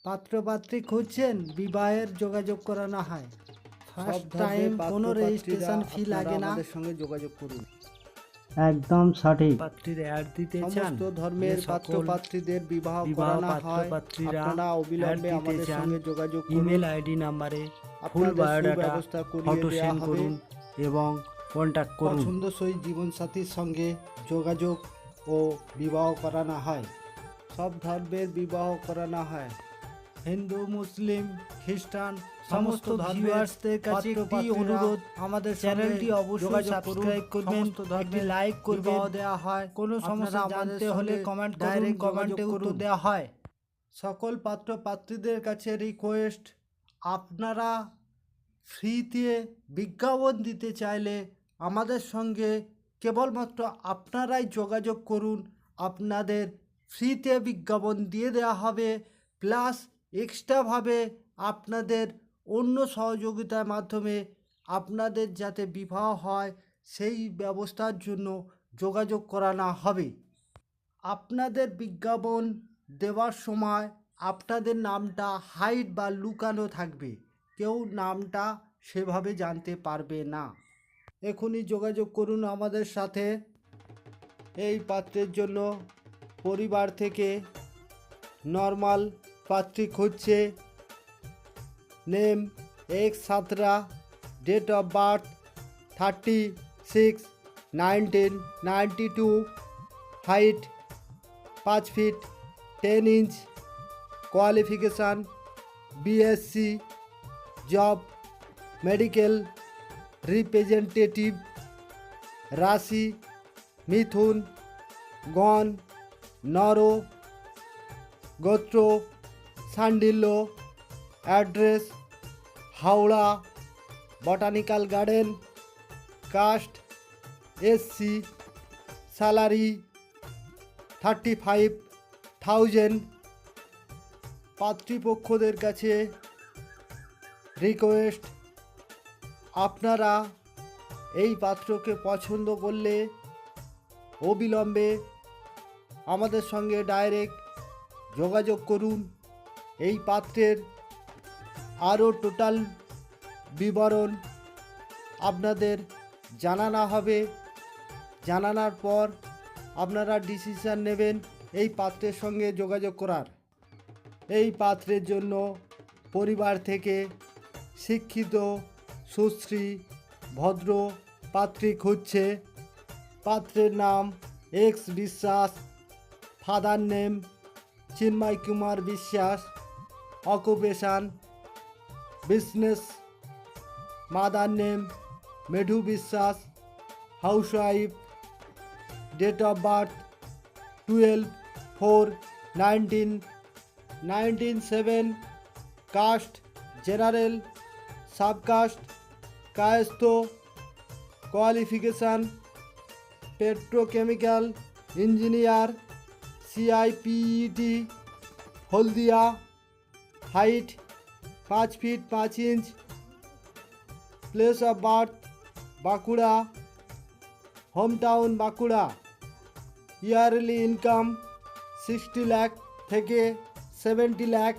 পাত্রপাত্রী খুঁজছেন, বিবাহের যোগাযোগ করানো হয়। ফার্স্ট টাইম কোনো রেজিস্ট্রেশন ফি লাগে না। আমাদের সঙ্গে যোগাযোগ করুন। একদম সঠিক। পাত্রীর অ্যাড দিতে চান, সমস্ত ধর্মের পাত্রপাত্রীদের বিবাহ করানো হয়। আপনারা অবিলম্বে আমাদের সঙ্গে যোগাযোগ করুন। ইমেল আইডি নাম্বারে ফুল আপনাদের বায়োডাটা সুব্যবস্থা করিয়ে ফটো দেওয়া সেন্ড হবে। করুন এবং কন্ট্যাক্ট করুন। পছন্দসই জীবনসাথীর সঙ্গে যোগাযোগ ও বিবাহ করানো হয়। সব ধর্মের বিবাহ করানো হয়। হিন্দু, মুসলিম, খ্রিস্টান সমস্ত ভিউয়ার্সদের কাছে একটি অনুরোধ, আমাদের চ্যানেলটি অবশ্যই সাবস্ক্রাইব করবেন, একটি লাইক করবেন। দেওয়া হয়। কোনো সমস্যা জানতে হলে কমেন্ট করুন, কমেন্টে উত্তর দেওয়া হয়। সকল পাত্রপাত্রীদের কাছে রিকোয়েস্ট, আপনারা ফ্রিতে বিজ্ঞাপন দিতে চাইলে আমাদের সঙ্গে কেবলমাত্র আপনারাই যোগাযোগ করুন। আপনাদের ফ্রিতে বিজ্ঞাপন দিয়ে দেওয়া হবে, প্লাস এক্সট্রাভাবে আপনাদের অন্য সহযোগিতার মাধ্যমে আপনাদের যাতে বিবাহ হয় সেই ব্যবস্থার জন্য যোগাযোগ করানো হবে। আপনাদের বিজ্ঞাপন দেওয়ার সময় আপনাদের নামটা হাইড বা লুকানো থাকবে, কেউ নামটা সেভাবে জানতে পারবে না। এখনই যোগাযোগ করুন আমাদের সাথে। এই পাত্রের জন্য পরিবার থেকে নর্মাল পাত্রী খুঁজছে। Name X Satra, date of birth 36/1992, height 5 feet 10 inch, qualification BSc, job medical representative, রাশি মিথুন, গণ নর, গোত্র শাণ্ডিল্য, address Howrah botanical garden, caste SC, salary 35,000। পাত্রীপক্ষদের কাছে রিকোয়েস্ট, আপনারা এই পাত্রকে পছন্দ করলে অবিলম্বে আমাদের সঙ্গে ডাইরেক্ট যোগাযোগ করুন। এই পাত্রের আরও টোটাল বিবরণ আপনাদের জানানো হবে। জানানোর পর আপনারা ডিসিশন নেবেন এই পাত্রের সঙ্গে যোগাযোগ করার। এই পাত্রের জন্য পরিবার থেকে শিক্ষিত, সুশ্রী, ভদ্র পাত্রী খুঁজছে। পাত্রের নাম এক্স বিশ্বাস, father name Chinmoy Kumar Biswas, occupation business, mother name Medhu Biswas, housewife, date of birth 12/4/1997, caste general, subcaste Kayastha, qualification petrochemical engineer, CIPET, Haldia, height 5 feet 5 inch, place of birth Bankura, home town Bankura, yearly income 60 lakh থেকে 70 লাখ।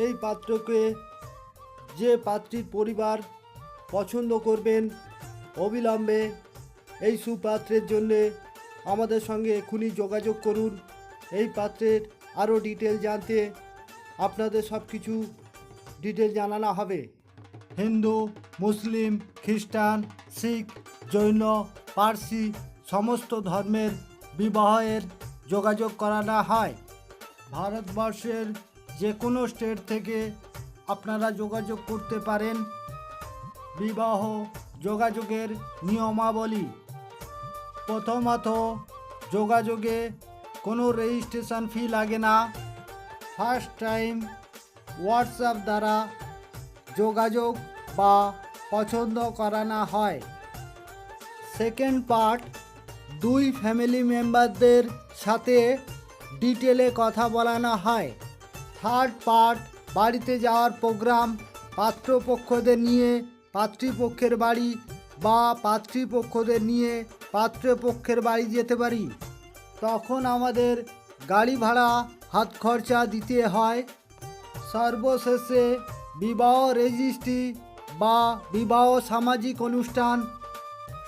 এই পাত্রকে যে পাত্রীর পরিবার পছন্দ করবেন অবিলম্বে এই সুপাত্রের জন্যে আমাদের সঙ্গে এখনই যোগাযোগ করুন। এই পাত্রের আরও ডিটেল জানতে আপনাদের সব কিছু ডিটেল জানানো হবে। হিন্দু, মুসলিম, খ্রিস্টান, শিখ, জৈন, পার্সি সমস্ত ধর্মের বিবাহের যোগাযোগ করানো হয়। ভারতবর্ষের যে কোনো স্টেট থেকে আপনারা যোগাযোগ করতে পারেন। বিবাহ যোগাযোগের নিয়মাবলী, প্রথমত যোগাযোগে কোনো রেজিস্ট্রেশন ফি লাগে না। ফার্স্ট টাইম হোয়াটসঅ্যাপ দ্বারা যোগাযোগ বা পছন্দ করানো হয়। সেকেন্ড পার্ট, দুই ফ্যামিলি মেম্বারদের সাথে ডিটেলে কথা বলানো হয়। থার্ড পার্ট, বাড়িতে যাওয়ার প্রোগ্রাম, পাত্রপক্ষদের নিয়ে পাত্রীপক্ষের বাড়ি বা পাত্রীপক্ষদের নিয়ে পাত্রপক্ষের বাড়ি যেতে পারি। তখন আমাদের গাড়ি ভাড়া হাত খরচা দিতে হয়। সর্বশেষে বিবাহ রেজিস্ট্রি বা বিবাহ সামাজিক অনুষ্ঠান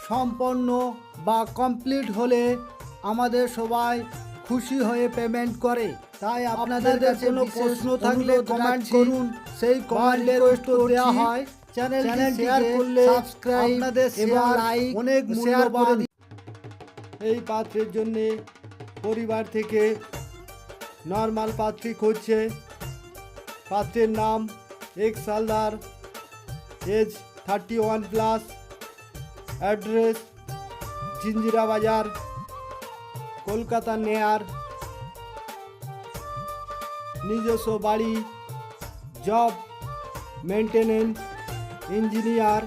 সম্পন্ন বা কমপ্লিট হলে আমাদের সবাই খুশি হয়ে পেমেন্ট করে। তাই আপনাদের কাছে কোনো প্রশ্ন থাকলে কমেন্ট করুন, সেই কমেন্টের উত্তর দেওয়া হয়। চ্যানেলটি শেয়ার করলে সাবস্ক্রাইব এবং লাইক অনেক মূল্যবান। এই পাত্রের জন্য পরিবার থেকে নর্মাল পাত্রী খুঁজছে। পাত্রের নাম X Haldar, age 31+, address Jinjira Bazar, Kolkata near, নিজস্ব বাড়ি, job maintenance engineer,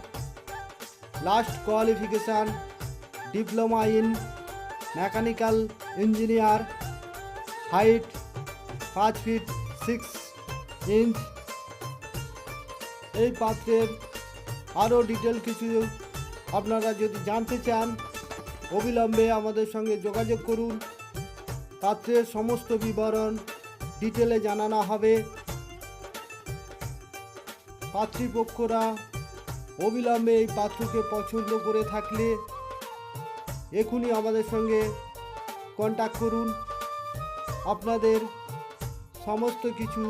last qualification diploma in mechanical engineer, height 5 feet 6 inch. এই পাত্রের আরও ডিটেল কিছু আপনারা যদি জানতে চান অবিলম্বে আমাদের সঙ্গে যোগাযোগ করুন। পাত্রের সমস্ত বিবরণ ডিটেলে জানানো হবে। পাত্রীপক্ষরা অবিলম্বে এই পাত্রকে পছন্দ করে থাকলে এখনই আমাদের সঙ্গে কন্ট্যাক্ট করুন। আপনাদের সমস্ত কিছু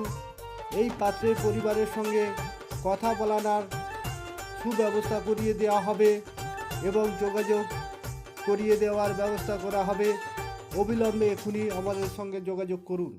এই পাত্রের পরিবারের সঙ্গে কথা বলানোর সুব্যবস্থা করিয়ে দেওয়া হবে এবং যোগাযোগ করিয়ে দেওয়ার ব্যবস্থা করা হবে। অবিলম্বে এখনই আমাদের সঙ্গে যোগাযোগ করুন।